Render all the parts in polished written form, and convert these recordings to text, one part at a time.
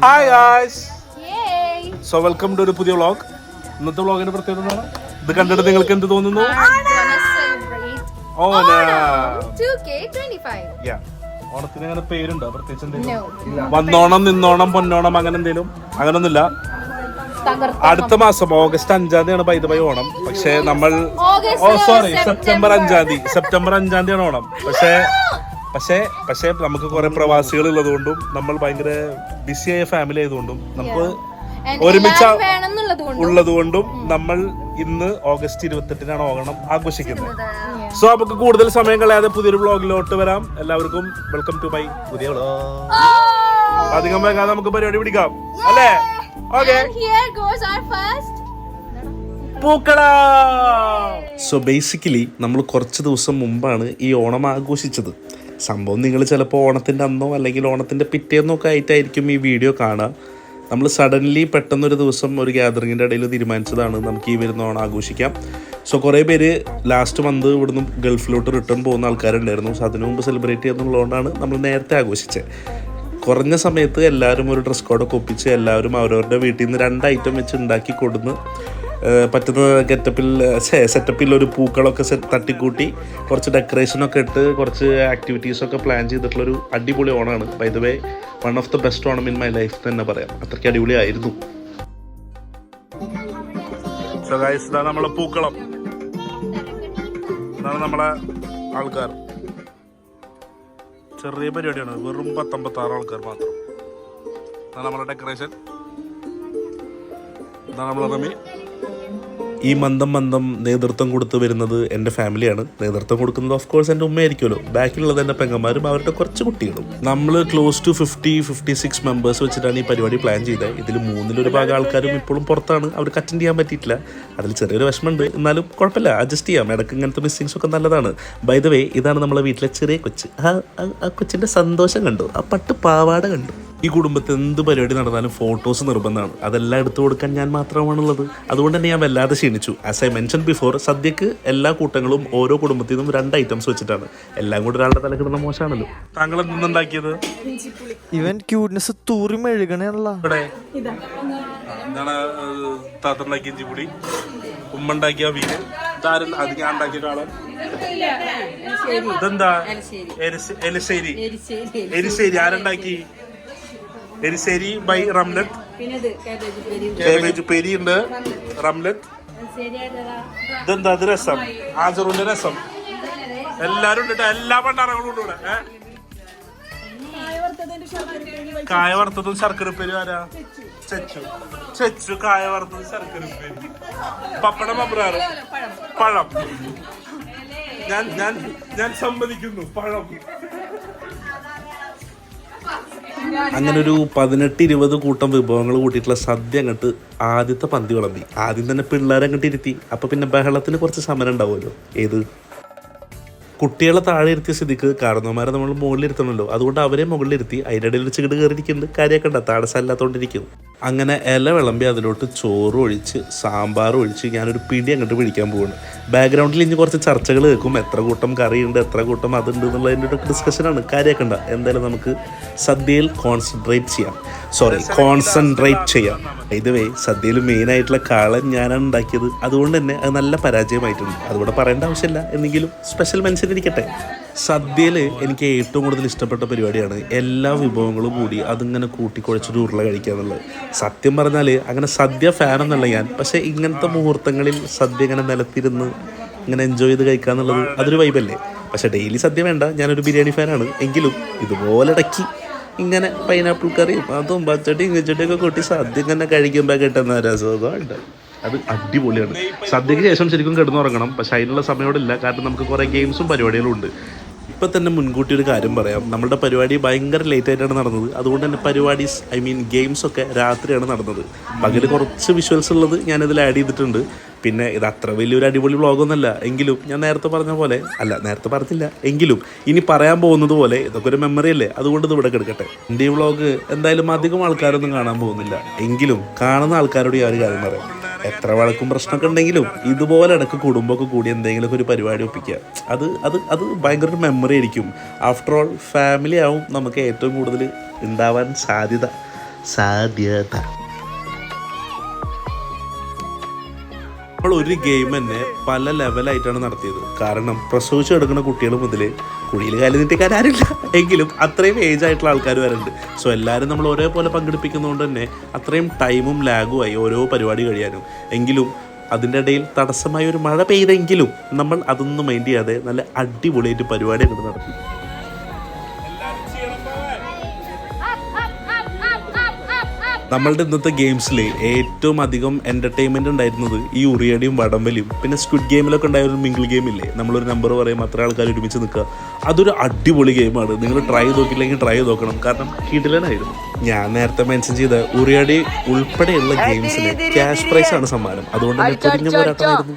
Hi guys, Yay! So welcome to ഒരു പുതിയ vlog. ഇന്നത്തെ വ്ളോഗിന്റെ പ്രത്യേകത എന്താണ്? ഇത് കണ്ടിട്ട് നിങ്ങൾക്ക് എന്ത് തോന്നുന്നു? We're gonna celebrate Onam. 2K25. Yeah. ഓണത്തിന് അങ്ങനെ പേരുണ്ടോ പ്രത്യേകിച്ച് എന്തെങ്കിലും? No. വന്നോണം, നിന്നോണം, പൊന്നോണം അങ്ങനെ എന്തെങ്കിലും? അങ്ങനൊന്നുമില്ല. അടുത്ത മാസം ഓഗസ്റ്റ് 5-ാം തീയതിയാണ് ബൈ ഓണം. പക്ഷേ നമ്മൾ സെപ്റ്റംബർ 5-ാം തീയതിയാണ് ഓണം. പക്ഷേ നമുക്ക് കുറെ പ്രവാസികൾ ഉള്ളതുകൊണ്ടും നമ്മൾ ഭയങ്കര ബിസിയായ ഫാമിലി ആയതുകൊണ്ടും നമുക്ക് ഒരുമിച്ച് ഉള്ളതുകൊണ്ടും നമ്മൾ ഇന്ന് ഓഗസ്റ്റ് 28-നാണ് ഓണം ആഘോഷിക്കുന്നത്. സോ നമുക്ക് കൂടുതൽ സമയം കളയാതെ പുതിയൊരു വ്ളോഗിലോട്ട് വരാം. എല്ലാവർക്കും വെൽക്കം ടു മൈ പുതിയ വ്ളോഗ്. അധികം വേഗം നമുക്ക് പരിപാടി പിടിക്കാം അല്ലേ? ഓക്കെ. പൂക്കള. സോ ബേസിക്കലി നമ്മൾ കുറച്ച് ദിവസം മുമ്പാണ് ഈ ഓണം ആഘോഷിച്ചത്. സംഭവം നിങ്ങൾ ചിലപ്പോൾ ഓണത്തിൻ്റെ അന്നോ അല്ലെങ്കിൽ ഓണത്തിൻ്റെ പിറ്റേന്നോ ഒക്കെ ആയിട്ടായിരിക്കും ഈ വീഡിയോ കാണുക. നമ്മൾ സഡൻലി പെട്ടെന്നൊരു ദിവസം ഒരു ഗ്യാതറിങ്ങിൻ്റെ ഇടയിൽ തീരുമാനിച്ചതാണ് നമുക്ക് ഈ വരുന്ന ഓണം ആഘോഷിക്കാം. സോ കുറേ പേര് ലാസ്റ്റ് മന്ത് ഇവിടുന്ന് ഗൾഫിലോട്ട് റിട്ടേൺ പോകുന്ന ആൾക്കാരുണ്ടായിരുന്നു. സോ അതിനു മുമ്പ് സെലിബ്രേറ്റ് ചെയ്യുന്നുള്ളതുകൊണ്ടാണ് നമ്മൾ നേരത്തെ ആഘോഷിച്ചത്. കുറഞ്ഞ സമയത്ത് എല്ലാവരും ഒരു ഡ്രസ് കോഡൊക്കെ ഒപ്പിച്ച് എല്ലാവരും അവരവരുടെ വീട്ടിൽ നിന്ന് 2 ഐറ്റം വെച്ച് ഉണ്ടാക്കി കൊടുന്ന് പറ്റുന്ന സെറ്റപ്പിൽ ഒരു പൂക്കളൊക്കെ തട്ടിക്കൂട്ടി കുറച്ച് ഡെക്കറേഷനൊക്കെ ഇട്ട് കുറച്ച് ആക്ടിവിറ്റീസൊക്കെ പ്ലാൻ ചെയ്തിട്ടുള്ളൊരു അടിപൊളി ഓണമാണ്. By the way one of the best Onam in my life തന്നെ പറയാം. അത്രയ്ക്ക് അടിപൊളിയായിരുന്നു. സോ ഗൈസ്, ഇതാണ് നമ്മളെ പൂക്കളം, ഇതാണ് നമ്മളെ ആൾക്കാർ. ചെറിയ പരിപാടിയാണ്, വെറും 56 ആൾക്കാർ മാത്രം. ഇതാണ് നമ്മളെ ഡെക്കറേഷൻ, ഇതാണ് നമ്മളെ റമി. ഈ മന്ദം നേതൃത്വം കൊടുത്ത് വരുന്നത് എൻ്റെ ഫാമിലിയാണ്. നേതൃത്വം കൊടുക്കുന്നത് ഓഫ് കോഴ്സ് എൻ്റെ ഉമ്മയായിരിക്കുമല്ലോ. ബാക്കിലുള്ളത് എൻ്റെ പെങ്ങന്മാരും അവരുടെ കുറച്ച് കുട്ടികളും. നമ്മൾ ക്ലോസ് ടു 56 മെമ്പേഴ്സ് വെച്ചിട്ടാണ് ഈ പരിപാടി പ്ലാൻ ചെയ്തത്. ഇതിൽ 1/3 ഭാഗം ആൾക്കാരും ഇപ്പോഴും പുറത്താണ്, അവർക്ക് അറ്റൻഡ് ചെയ്യാൻ പറ്റിയിട്ടില്ല. അതിൽ ചെറിയൊരു വിഷമമുണ്ട്, എന്നാലും കുഴപ്പമില്ല, അഡ്ജസ്റ്റ് ചെയ്യാം. ഇടയ്ക്ക് ഇങ്ങനത്തെ മിസ്സിങ്സ് ഒക്കെ നല്ലതാണ്. ബൈ ദ വേ, ഇതാണ് നമ്മളെ വീട്ടിലെ ചെറിയ കൊച്ച്. ആ കൊച്ചിൻ്റെ സന്തോഷം കണ്ടു, ആ പട്ട് പാവാട കണ്ടു. ഈ കുടുംബത്തിൽ എന്ത് പരിപാടി നടന്നാലും ഫോട്ടോസ് നിർബന്ധമാണ്. അതെല്ലാം എടുത്തു കൊടുക്കാൻ ഞാൻ മാത്രമാണുള്ളത്. അതുകൊണ്ട് തന്നെ ഞാൻ വല്ലാതെ ക്ഷീണിച്ചു. ആസ് ഐ മെൻഷൻ ബിഫോർ, സദ്യക്ക് എല്ലാ കൂട്ടങ്ങളും ഓരോ കുടുംബത്തിൽ നിന്നും 2 ഐറ്റംസ് വെച്ചിട്ടാണ്. എല്ലാം കൂടി ഒരാളുടെ തലക്കിടുന്ന മോശമാണല്ലോ. താങ്കൾ എന്തുണ്ടാക്കിയത്? ഇവൻ ക്യൂട്ട്നെസ് തൂറി മെഴുകണല്ല. എന്താണ് താത്തണ്ടാക്കിയ ഇഞ്ചിപ്പുളി, ഉമ്മ ഉണ്ടാക്കിയ വീട്, അത് ഞാൻ ഉണ്ടാക്കിയ കാളൻ. ഇതെന്താ? എരിശ്ശേരി. ആരുണ്ടാക്കി? എരിശ്ശേരി ബൈ റംലത്ത്. കാബേജ് ഉപ്പേരി ഉണ്ട്, റംലത്ത്. ഇതെന്താ? അത് രസം, ആജറുവിന്റെ രസം. എല്ലാരും ഉണ്ട്, എല്ലാ ഭണ്ഡാരങ്ങളും ഉണ്ട് ഇവിടെ. കായ വറുത്തതും ശർക്കര ഉപ്പേരി. ആരാ? ചെച്ചു. കായ വറുത്തതും ശർക്കര ഉപ്പേരി. പപ്പടം, പപ്പടാറ്, പഴം. ഞാൻ സമ്മതിക്കുന്നു, പഴം. അങ്ങനെ ഒരു 18-20 കൂട്ടം വിഭവങ്ങൾ കൂട്ടിയിട്ടുള്ള സദ്യ അങ്ങോട്ട് ആദ്യത്തെ പന്തി വിളമ്പി. ആദ്യം തന്നെ പിള്ളേരെ അങ്ങോട്ട് ഇരുത്തി. അപ്പോൾ പിന്നെ ബഹളത്തിന് കുറച്ച് സമരം ഉണ്ടാവുമല്ലോ. ഏത് കുട്ടികളെ താഴെ ഇരുത്തിയ സ്ഥിതിക്ക് കാരണവന്മാരെ നമ്മൾ മുകളിലിരുത്തണമല്ലോ. അതുകൊണ്ട് അവരെ മുകളിലിരുത്തി. അതിൻ്റെ ഇടയിൽ ഒരു ചികിട് കയറിയിരിക്കുന്നുണ്ട്. കാര്യമൊക്കെ ഉണ്ട്, താടസമില്ലാത്തോണ്ടിരിക്കുന്നു. അങ്ങനെ ഇല വിളമ്പി അതിലോട്ട് ചോറ് ഒഴിച്ച് സാമ്പാർ ഒഴിച്ച് ഞാനൊരു പിടി അങ്ങോട്ട് പിടിക്കാൻ പോവാണ്. ബാക്ക്ഗ്രൗണ്ടിൽ ഇനി കുറച്ച് ചർച്ചകൾ കേൾക്കും. എത്ര കൂട്ടം കറിയുണ്ട്, എത്ര കൂട്ടം അതുണ്ട് എന്നുള്ളതിൻ്റെ ഒരു ഡിസ്കഷനാണ്. കാര്യമൊക്കെ ഉണ്ട്. എന്തായാലും നമുക്ക് സദ്യയിൽ കോൺസെൻട്രേറ്റ് ചെയ്യാം. ഇതുവേ സദ്യയിൽ മെയിനായിട്ടുള്ള കാളൻ ഞാനാണ് ഉണ്ടാക്കിയത്. അതുകൊണ്ട് തന്നെ അത് നല്ല പരാജയമായിട്ടുണ്ട്. അതുകൂടെ പറയേണ്ട ആവശ്യമില്ല, എന്നെങ്കിലും സ്പെഷ്യൽ മെൻഷൻ ഇരിക്കട്ടെ. സദ്യയിൽ എനിക്ക് ഏറ്റവും കൂടുതൽ ഇഷ്ടപ്പെട്ട പരിപാടിയാണ് എല്ലാ വിഭവങ്ങളും കൂടി അതിങ്ങനെ കൂട്ടിക്കുഴച്ചൊരു ഉരുള കഴിക്കുക എന്നുള്ളത്. സത്യം പറഞ്ഞാൽ അങ്ങനെ സദ്യ ഫാനൊന്നുമല്ല ഞാൻ. പക്ഷേ ഇങ്ങനത്തെ മുഹൂർത്തങ്ങളിൽ സദ്യ ഇങ്ങനെ നിലത്തിരുന്ന് ഇങ്ങനെ എൻജോയ് ചെയ്ത് കഴിക്കുക എന്നുള്ളത് അതൊരു വൈബല്ലേ. പക്ഷേ ഡെയിലി സദ്യ വേണ്ട, ഞാനൊരു ബിരിയാണി ഫാനാണ്. എങ്കിലും ഇതുപോലെ ഇടയ്ക്ക് ഇങ്ങനെ പൈനാപ്പിൾ കറിയും അതും പച്ചടിയും കിച്ചടിയൊക്കെ കൂട്ടി സദ്യ ഇങ്ങനെ കഴിക്കുമ്പോൾ കിട്ടുന്ന രസമുണ്ട്. അത് അടിപൊളിയാണ്. സദ്യക്ക് ശേഷം ശരിക്കും കിടന്നുറങ്ങണം. പക്ഷെ അതിനുള്ള സമയമില്ല, കാരണം നമുക്ക് കുറേ ഗെയിംസും പരിപാടികളും ഉണ്ട്. ഇപ്പം തന്നെ മുൻകൂട്ടി ഒരു കാര്യം പറയാം, നമ്മളുടെ പരിപാടി ഭയങ്കര ലേറ്റായിട്ടാണ് നടന്നത്. അതുകൊണ്ട് തന്നെ ഗെയിംസൊക്കെ രാത്രിയാണ് നടന്നത്. പകൽ കുറച്ച് വിഷ്വൽസ് ഉള്ളത് ഞാനിതിൽ ആഡ് ചെയ്തിട്ടുണ്ട്. പിന്നെ ഇത് അത്ര വലിയൊരു അടിപൊളി വ്ളോഗൊന്നുമല്ല. എങ്കിലും ഞാൻ നേരത്തെ പറഞ്ഞില്ല എങ്കിലും ഇനി പറയാൻ പോകുന്നത് പോലെ ഇതൊക്കെ ഒരു മെമ്മറി അല്ലേ, അതുകൊണ്ട് ഇത് ഇവിടെ കിടക്കട്ടെ. എൻ്റെ ഈ വ്ളോഗ് എന്തായാലും അധികം ആൾക്കാരൊന്നും കാണാൻ പോകുന്നില്ല. എങ്കിലും കാണുന്ന ആൾക്കാരോട് ഈ ഒരു കാര്യം പറയാം, എത്ര വഴക്കും പ്രശ്നമൊക്കെ ഉണ്ടെങ്കിലും ഇതുപോലെ ഇടയ്ക്ക് കുടുംബമൊക്കെ കൂടി എന്തെങ്കിലുമൊക്കെ ഒരു പരിപാടി ഒപ്പിക്കുക. അത് ഭയങ്കര ഒരു മെമ്മറി ആയിരിക്കും. ആഫ്റ്റർ ഓൾ ഫാമിലി ആവും നമുക്ക് ഏറ്റവും കൂടുതൽ ഉണ്ടാവാൻ സാധ്യത. സാധ്യത. നമ്മൾ ഒരു ഗെയിം തന്നെ പല ലെവലായിട്ടാണ് നടത്തിയത്. കാരണം പ്രസവിച്ച് കിടക്കുന്ന കുട്ടികൾ മുതൽ കുഴിയിൽ കാലം നീട്ടിക്കാരില്ല എങ്കിലും അത്രയും ഏജ് ആയിട്ടുള്ള ആൾക്കാർ വരുന്നുണ്ട്. സോ എല്ലാവരും നമ്മൾ ഒരേപോലെ പങ്കെടുപ്പിക്കുന്നതുകൊണ്ട് തന്നെ അത്രയും ടൈമും ലാഗുമായി ഓരോ പരിപാടി കഴിയാനും. എങ്കിലും അതിൻ്റെ ഇടയിൽ തടസ്സമായ ഒരു മഴ പെയ്തെങ്കിലും നമ്മൾ അതൊന്നും മൈൻഡ് ചെയ്യാതെ നല്ല അടിപൊളിയായിട്ട് പരിപാടി അങ്ങോട്ട് നടത്തി. നമ്മളുടെ ഇന്നത്തെ ഗെയിംസിൽ ഏറ്റവും അധികം എൻ്റർടൈൻമെൻറ്റ് ഉണ്ടായിരുന്നത് ഈ ഉറിയടിയും വടംവലിയും പിന്നെ സ്ക്വിഡ് ഗെയിമിലൊക്കെ ഉണ്ടായ ഒരു മിങ്കിൾ ഗെയിമില്ലേ, നമ്മളൊരു നമ്പർ പറയും അത്ര ആൾക്കാർ ഒരുമിച്ച് നിൽക്കുക. അതൊരു അടിപൊളി ഗെയിമാണ്. നിങ്ങൾ ട്രൈ ചെയ്ത് നോക്കിയില്ലെങ്കിൽ ട്രൈ ചെയ്ത് നോക്കണം. കാരണം കിടിലനായിരുന്നു. ഞാൻ നേരത്തെ മെൻഷൻ ചെയ്ത ഉറിയടി ഉൾപ്പെടെയുള്ള ഗെയിംസിന് ക്യാഷ് പ്രൈസ് ആണ് സമ്മാനം. അതുകൊണ്ട് തന്നെ പൊരിഞ്ഞ പോരാട്ടമായിരുന്നു.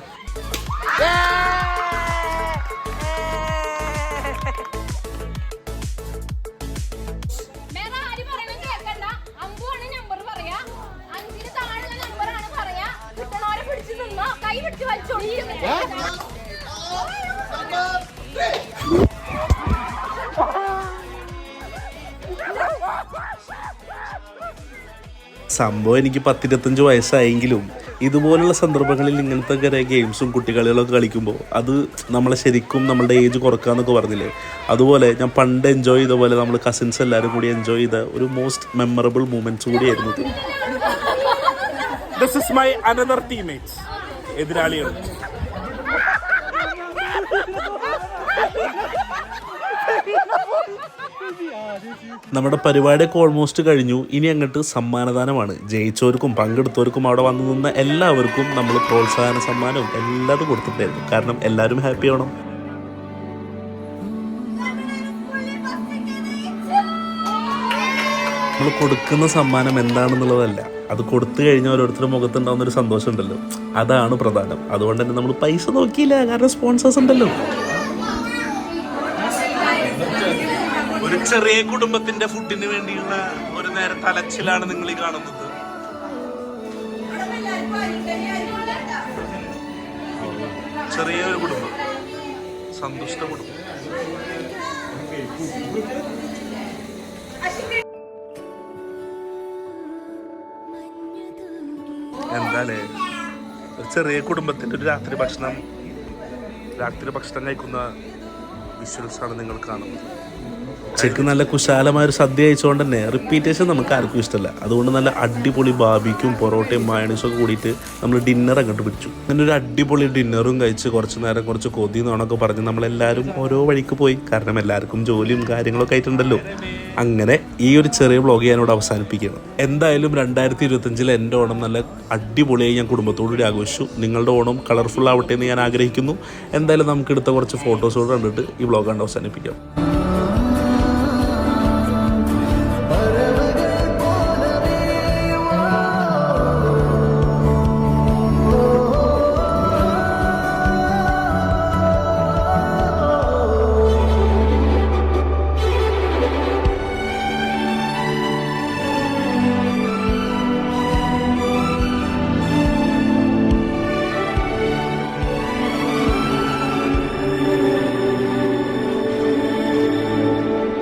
സംഭവം എനിക്ക് 10-25 വയസ്സായെങ്കിലും ഇതുപോലുള്ള സന്ദർഭങ്ങളിൽ ഇങ്ങനത്തെ കുറേ ഗെയിംസും കുട്ടികളികളൊക്കെ കളിക്കുമ്പോൾ അത് നമ്മളെ ശരിക്കും നമ്മളുടെ ഏജ് കുറക്കാന്നൊക്കെ പറഞ്ഞില്ലേ, അതുപോലെ ഞാൻ പണ്ട് എൻജോയ് ചെയ്ത പോലെ നമ്മൾ കസിൻസ് എല്ലാവരും കൂടി എൻജോയ് ചെയ്ത ഒരു മോസ്റ്റ് മെമ്മറബിൾ മൂമെൻറ്റ്സ് കൂടിയായിരുന്നു ഇത്. This is my another teammates. എതിരാളികൾ. നമ്മുടെ പരിപാടിയൊക്കെ ഓൾമോസ്റ്റ് കഴിഞ്ഞു. ഇനി അങ്ങോട്ട് സമ്മാനദാനമാണ്. ജയിച്ചവർക്കും പങ്കെടുത്തവർക്കും അവിടെ വന്നു നിന്ന എല്ലാവർക്കും നമ്മൾ പ്രോത്സാഹന സമ്മാനവും എല്ലാതും കൊടുത്തിട്ടായിരുന്നു. കാരണം എല്ലാവരും ഹാപ്പി ആവണം. നമ്മൾ കൊടുക്കുന്ന സമ്മാനം എന്താണെന്നുള്ളതല്ല, അത് കൊടുത്തു കഴിഞ്ഞാൽ ഓരോരുത്തരുടെ മുഖത്തുണ്ടാകുന്നൊരു സന്തോഷം ഉണ്ടല്ലോ, അതാണ് പ്രധാനം. അതുകൊണ്ട് തന്നെ നമ്മൾ പൈസ നോക്കിയില്ല, കാരണം സ്പോൺസേഴ്സ് ഉണ്ടല്ലോ. ഒരു ചെറിയ കുടുംബത്തിന്റെ ഫുഡിന് വേണ്ടിയുള്ള ഒരു നേരത്തെ അലച്ചിലാണ് നിങ്ങൾ ഈ കാണുന്നത്. ചെറിയൊരു കുടുംബം, സന്തുഷ്ട കുടുംബം. എന്താലേ ഒരു ചെറിയ കുടുംബത്തിന്റെ ഒരു രാത്രി ഭക്ഷണം കഴിക്കുന്ന വിഷ്വൽസ് ആണ് നിങ്ങൾ കാണുന്നത്. ഉച്ചയ്ക്ക് നല്ല കുശാലമായൊരു സദ്യ കഴിച്ചുകൊണ്ട് തന്നെ റിപ്പീറ്റേഷൻ നമുക്ക് ആർക്കും ഇഷ്ടമല്ല. അതുകൊണ്ട് നല്ല അടിപൊളി ബാർബിക്യൂം പൊറോട്ടയും മയോണൈസും ഒക്കെ കൂടിയിട്ട് നമ്മൾ ഡിന്നർ അങ്ങോട്ട് പിടിച്ചു. അങ്ങനെ ഒരു അടിപൊളി ഡിന്നറും കഴിച്ച് കുറച്ച് നേരം കുറച്ച് കൊതി നോണൊക്കെ പറഞ്ഞ് നമ്മളെല്ലാവരും ഓരോ വഴിക്ക് പോയി. കാരണം എല്ലാവർക്കും ജോലിയും കാര്യങ്ങളൊക്കെ ആയിട്ടുണ്ടല്ലോ. അങ്ങനെ ഈ ഒരു ചെറിയ വ്ളോഗ് ഞാനിവിടെ അവസാനിപ്പിക്കുകയാണ്. എന്തായാലും 2025 എൻ്റെ ഓണം നല്ല അടിപൊളിയായി ഞാൻ കുടുംബത്തോടുകൂടി ആഘോഷിച്ചു. നിങ്ങളുടെ ഓണം കളർഫുൾ ആവട്ടെ എന്ന് ഞാൻ ആഗ്രഹിക്കുന്നു. എന്തായാലും നമുക്കെടുത്ത കുറച്ച് ഫോട്ടോസോട് കണ്ടിട്ട് ഈ വ്ളോഗ് കണ്ട് അവസാനിപ്പിക്കാം.